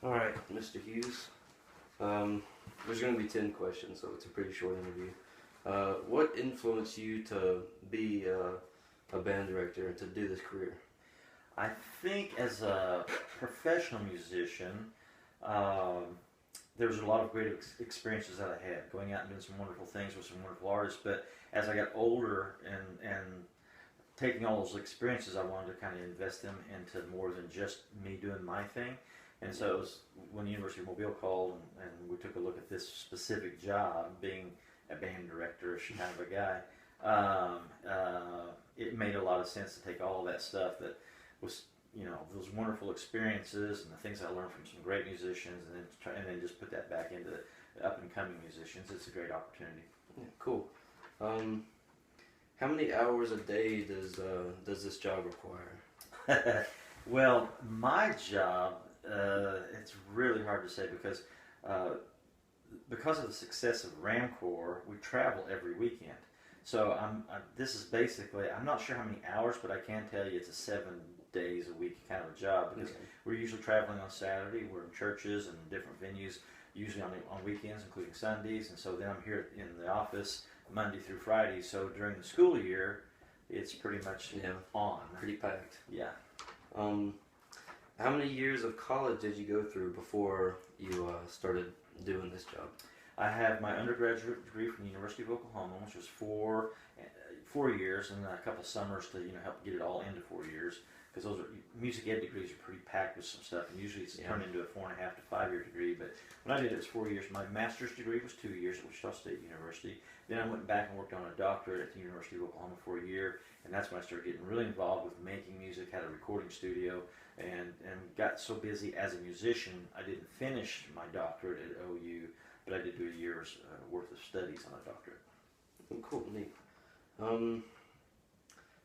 All right, Mr. Hughes. There's going to be 10 questions, so it's a pretty short interview. What influenced you to be a band director and to do this career? I think as a professional musician, um, there was a lot of great experiences that I had, going out and doing some wonderful things with some wonderful artists. But as I got older and taking all those experiences, I wanted to kind of invest them into more than just me doing my thing. And so it was when the University of Mobile called and we took a look at this specific job, being a band director-ish kind of a guy, it made a lot of sense to take all of that stuff that was, those wonderful experiences and the things I learned from some great musicians, and then just put that back into up and coming musicians. It's a great opportunity. Yeah, cool. How many hours a day does this job require? Well, my job, it's really hard to say because of the success of Ramcore, we travel every weekend. So this is basically, I'm not sure how many hours, but I can tell you it's a 7 days a week kind of a job, because we're usually traveling on Saturday. We're in churches and different venues, usually on weekends, including Sundays. And so then I'm here in the office Monday through Friday. So during the school year, it's pretty much on. Pretty packed. Yeah. How many years of college did you go through before you started doing this job? I have my undergraduate degree from the University of Oklahoma, which was four years, and then a couple summers to help get it all into 4 years. Because those music ed degrees are pretty packed with some stuff, and usually it's turned into a 4.5 to 5 year degree. But when I did it, it was 4 years. My master's degree was 2 years at Wichita State University. Then I went back and worked on a doctorate at the University of Oklahoma for a year, and that's when I started getting really involved with making music. Had a recording studio, and got so busy as a musician, I didn't finish my doctorate at OU, but I did do a year's worth of studies on a doctorate. Oh, cool, neat.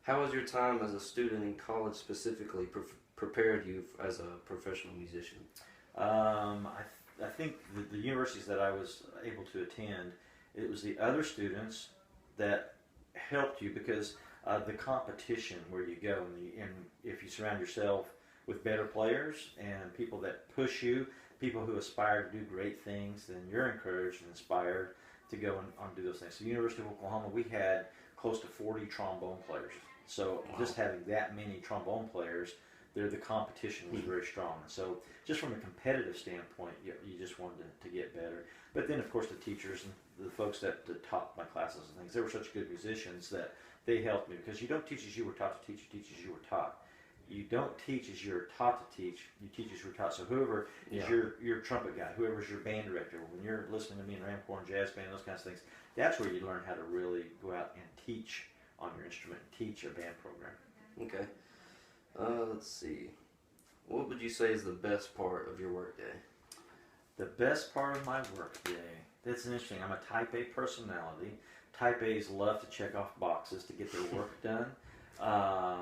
How has your time as a student in college specifically prepared you as a professional musician? I think the universities that I was able to attend, it was the other students that helped you, because the competition where you go, and if you surround yourself with better players and people that push you, people who aspire to do great things, then you're encouraged and inspired to go and do those things. So the University of Oklahoma, we had close to 40 trombone players. So just having that many trombone players, the competition was very strong. So just from a competitive standpoint, you just wanted to get better. But then, of course, the teachers and the folks that taught my classes and things, they were such good musicians that they helped me, because you don't teach as you were taught to teach, you teach as you were taught. You don't teach as you're taught to teach, you teach as you're taught. So whoever is your trumpet guy, whoever's your band director, when you're listening to me in Ramcore and jazz band, those kinds of things, that's where you learn how to really go out and teach on your instrument, teach a band program. Okay. Let's see. What would you say is the best part of your workday? The best part of my workday, that's interesting. I'm a type A personality. Type A's love to check off boxes to get their work done.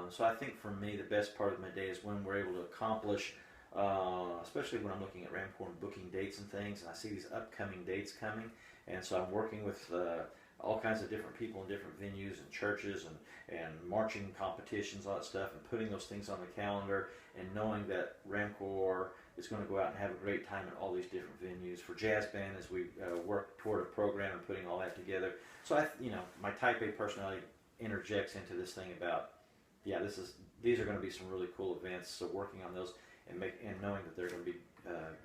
So I think for me, the best part of my day is when we're able to accomplish, especially when I'm looking at Ramcore and booking dates and things, and I see these upcoming dates coming, and so I'm working with all kinds of different people in different venues and churches and marching competitions, all that stuff, and putting those things on the calendar, and knowing that Ramcore is going to go out and have a great time at all these different venues. For jazz band, as we work toward a program and putting all that together. So my type A personality interjects into this thing about, these are going to be some really cool events. So working on those and knowing that they're going to be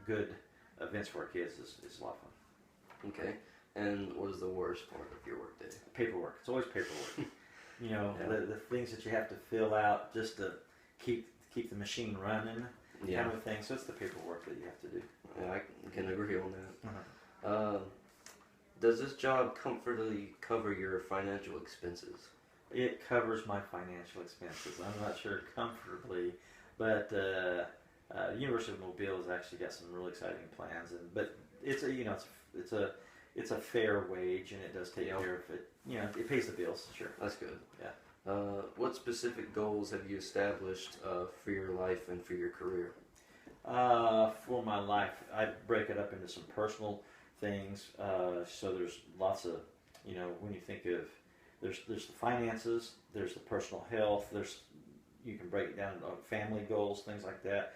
good events for our kids is a lot of fun. Okay. And what is the worst part of your workday? Paperwork. It's always paperwork. The things that you have to fill out just to keep the machine running, kind of thing. So it's the paperwork that you have to do. Yeah, I can agree on that. Uh-huh. Does this job comfortably cover your financial expenses? It covers my financial expenses. I'm not sure comfortably, but the University of Mobile has actually got some really exciting plans. But it's a fair wage, and it does take care of it. It pays the bills. Sure. That's good. Yeah. What specific goals have you established for your life and for your career? For my life, I break it up into some personal things. So there's lots of, when you think of, there's the finances, there's the personal health, you can break it down into family goals, things like that.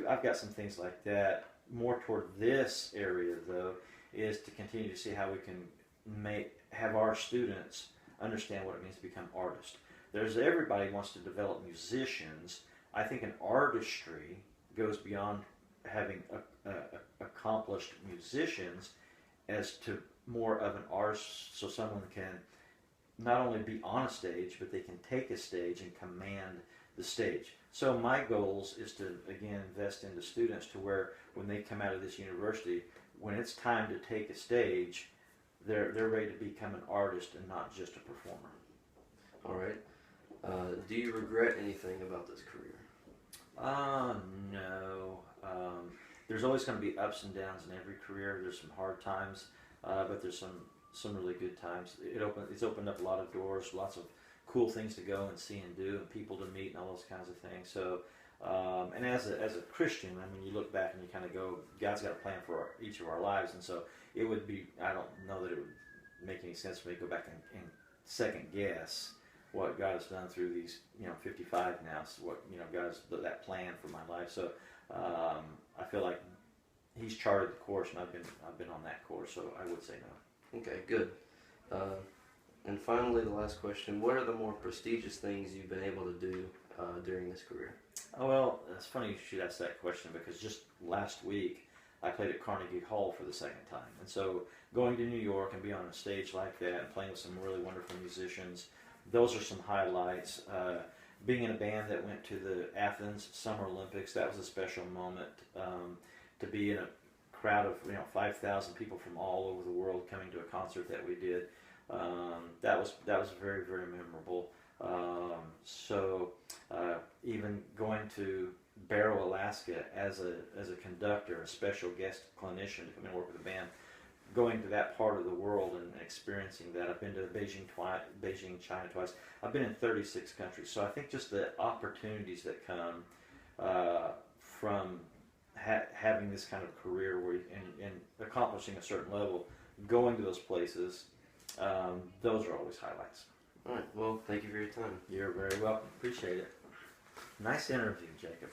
I've got some things like that. More toward this area, though, is to continue to see how we can have our students understand what it means to become artists. Everybody wants to develop musicians. I think an artistry goes beyond having accomplished musicians as to more of an artist, so someone can not only be on a stage, but they can take a stage and command the stage. So my goals is to, again, invest into students to where when they come out of this university, when it's time to take a stage, they're ready to become an artist and not just a performer. All right. Do you regret anything about this career? No. There's always going to be ups and downs in every career. There's some hard times, but there's some really good times. It's opened up a lot of doors, lots of cool things to go and see and do, and people to meet and all those kinds of things. So, and as a Christian, I mean, you look back and you kind of go, God's got a plan for each of our lives, and so it would be, I don't know that it would make any sense for me to go back and second guess what God has done through these, 55 now, so what, God has that plan for my life. So I feel like He's charted the course, and I've been on that course, so I would say no. Okay, good. And finally, the last question: what are the more prestigious things you've been able to do during this career? Oh, well, it's funny you should ask that question, because just last week I played at Carnegie Hall for the second time, and so going to New York and being on a stage like that and playing with some really wonderful musicians, those are some highlights. Being in a band that went to the Athens Summer Olympics, that was a special moment. To be in a crowd of 5,000 people from all over the world coming to a concert that we did, that was very, very memorable. Even going to Barrow, Alaska as a conductor, a special guest clinician to come and work with the band, going to that part of the world and experiencing that. I've been to Beijing, China twice. I've been in 36 countries. So I think just the opportunities that come from having this kind of career where and accomplishing a certain level, going to those places, those are always highlights. All right. Well, thank you for your time. You're very welcome. Appreciate it. Nice interview, Jacob.